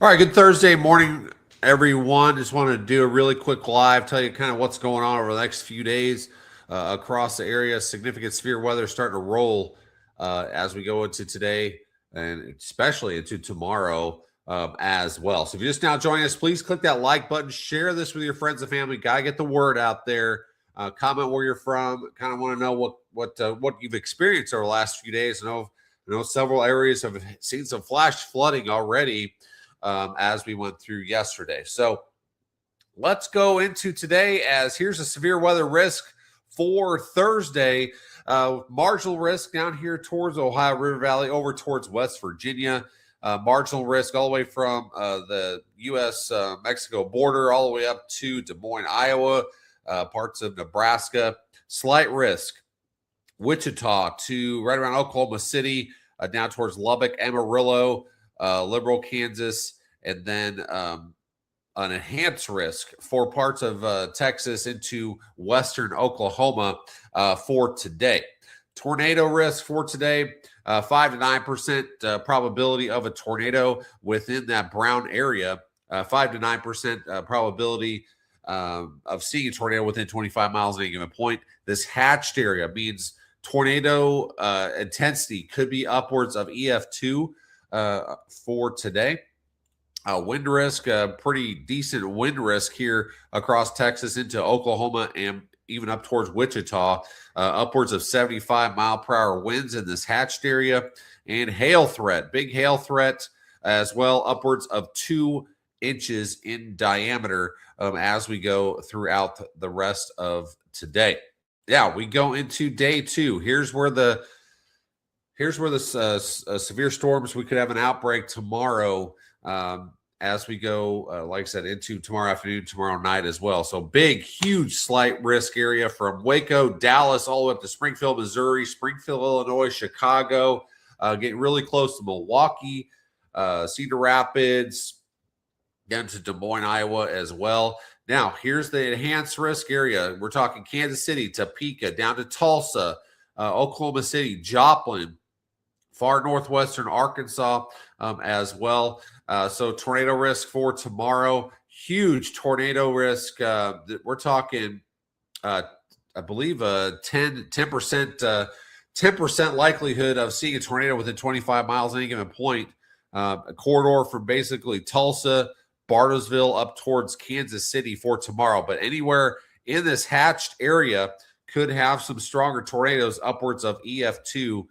All right, good Thursday morning, everyone. Just want to do a really quick live, tell you kind of what's going on over the next few days across the area. Significant severe weather starting to roll as we go into today and especially into tomorrow as well. So if you're just now joining us, please click that like button, share this with your friends and family. Gotta get the word out there. Comment where you're from. Kind of want to know what you've experienced over the last few days. I know several areas have seen some flash flooding already as we went through yesterday. So let's go into today as here's a severe weather risk for Thursday. Marginal risk down here towards Ohio River Valley over towards West Virginia. Marginal risk all the way from the U.S. Mexico border all the way up to Des Moines, Iowa, parts of Nebraska. Slight risk Wichita to right around Oklahoma City, down towards Lubbock, Amarillo, Liberal, Kansas, and then an enhanced risk for parts of Texas into western Oklahoma for today. Tornado risk for today, 5 to 9% probability of a tornado within that brown area, 5 to 9% probability of seeing a tornado within 25 miles at any given point. This hatched area means tornado intensity could be upwards of EF2 for today. Wind risk, pretty decent wind risk here across Texas into Oklahoma and even up towards Wichita, upwards of 75-mile-per-hour winds in this hatched area. And hail threat, big hail threat as well, upwards of 2 inches in diameter as we go throughout the rest of today. Yeah, we go into day 2. Here's where the severe storms, we could have an outbreak tomorrow as we go, like I said, into tomorrow afternoon, tomorrow night as well. So big, huge, slight risk area from Waco, Dallas, all the way up to Springfield, Missouri, Springfield, Illinois, Chicago, getting really close to Milwaukee, Cedar Rapids, down to Des Moines, Iowa as well. Now, here's the enhanced risk area. We're talking Kansas City, Topeka, down to Tulsa, Oklahoma City, Joplin, far northwestern Arkansas as well. So tornado risk for tomorrow, huge tornado risk. We're talking, I believe, 10% 10% likelihood of seeing a tornado within 25 miles at any given point. A corridor from basically Tulsa, Bartlesville up towards Kansas City for tomorrow. But anywhere in this hatched area could have some stronger tornadoes upwards of EF2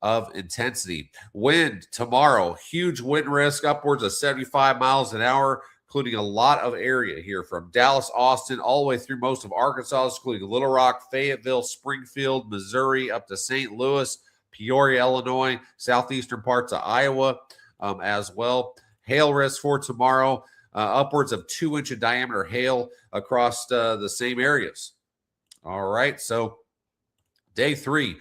of intensity. Wind tomorrow, huge wind risk upwards of 75 miles an hour, including a lot of area here from Dallas, Austin, all the way through most of Arkansas, including Little Rock, Fayetteville, Springfield, Missouri, up to St. Louis, Peoria, Illinois, southeastern parts of Iowa as well. Hail risk for tomorrow, upwards of 2-inch in diameter hail across the same areas. All right, so day 3.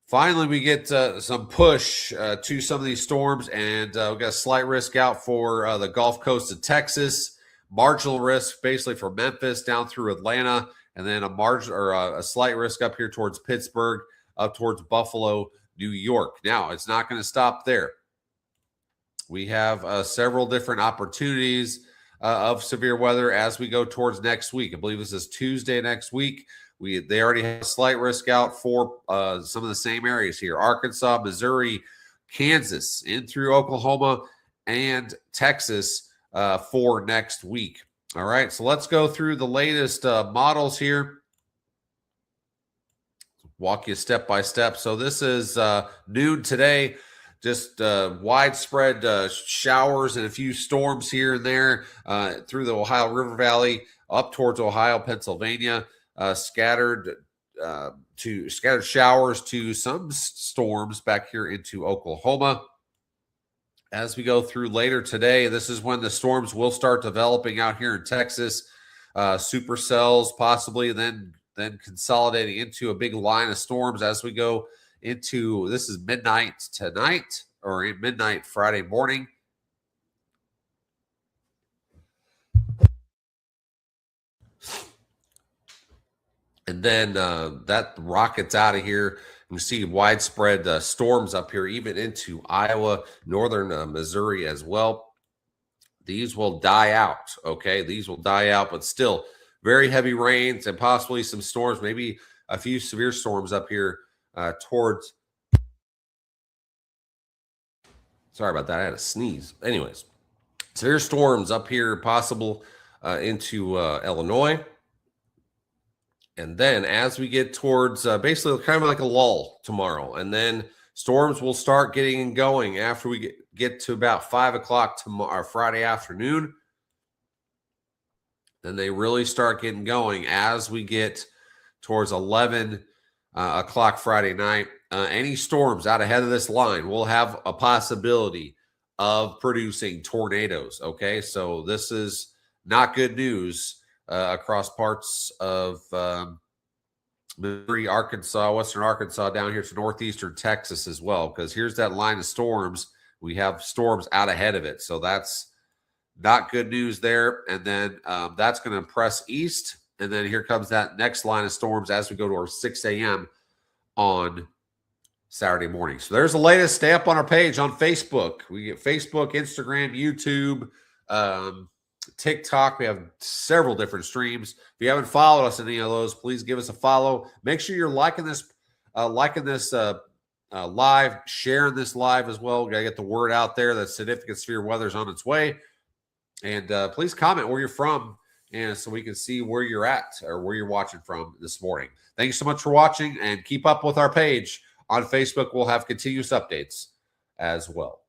Finally, we get some push to some of these storms, and we've got a slight risk out for the Gulf Coast of Texas. Marginal risk basically for Memphis down through Atlanta, and then a slight risk up here towards Pittsburgh, up towards Buffalo, New York. Now, it's not going to stop there. We have several different opportunities of severe weather as we go towards next week. I believe this is Tuesday next week. They already have a slight risk out for some of the same areas here: Arkansas, Missouri, Kansas, in through Oklahoma and Texas for next week. All right, so let's go through the latest models here. Walk you step by step. So this is noon today. Just widespread showers and a few storms here and there through the Ohio River Valley up towards Ohio, Pennsylvania. Scattered showers to some storms back here into Oklahoma. As we go through later today, this is when the storms will start developing out here in Texas. Supercells possibly, then consolidating into a big line of storms as we go into, this is midnight tonight or midnight Friday morning. And then that rockets out of here. You see widespread storms up here, even into Iowa, northern Missouri as well. these will die out. Okay, these will die out, but still very heavy rains and possibly some storms, maybe a few severe storms up here towards. Sorry about that. I had a sneeze. Anyways, severe storms up here, possible into Illinois. And then as we get towards basically kind of like a lull tomorrow, and then storms will start getting going after we get to about 5 o'clock tomorrow, Friday afternoon. Then they really start getting going as we get towards 11 o'clock Friday night. Any storms out ahead of this line will have a possibility of producing tornadoes. Okay, so this is not good news across parts of Missouri, Arkansas, western Arkansas, down here to northeastern Texas as well, because here's that line of storms. We have storms out ahead of it, so that's not good news there. And then that's going to press east, and then here comes that next line of storms as we go to our 6 a.m. on Saturday morning. So there's the latest. Stay up on our page on Facebook. We get Facebook, Instagram, YouTube, TikTok. We have several different streams. If you haven't followed us in any of those, please give us a follow. Make sure you're liking this live, sharing this live as well. We got to get the word out there that significant severe weather is on its way. And please comment where you're from, and so we can see where you're at or where you're watching from this morning. Thank you so much for watching, and keep up with our page on Facebook. We'll have continuous updates as well.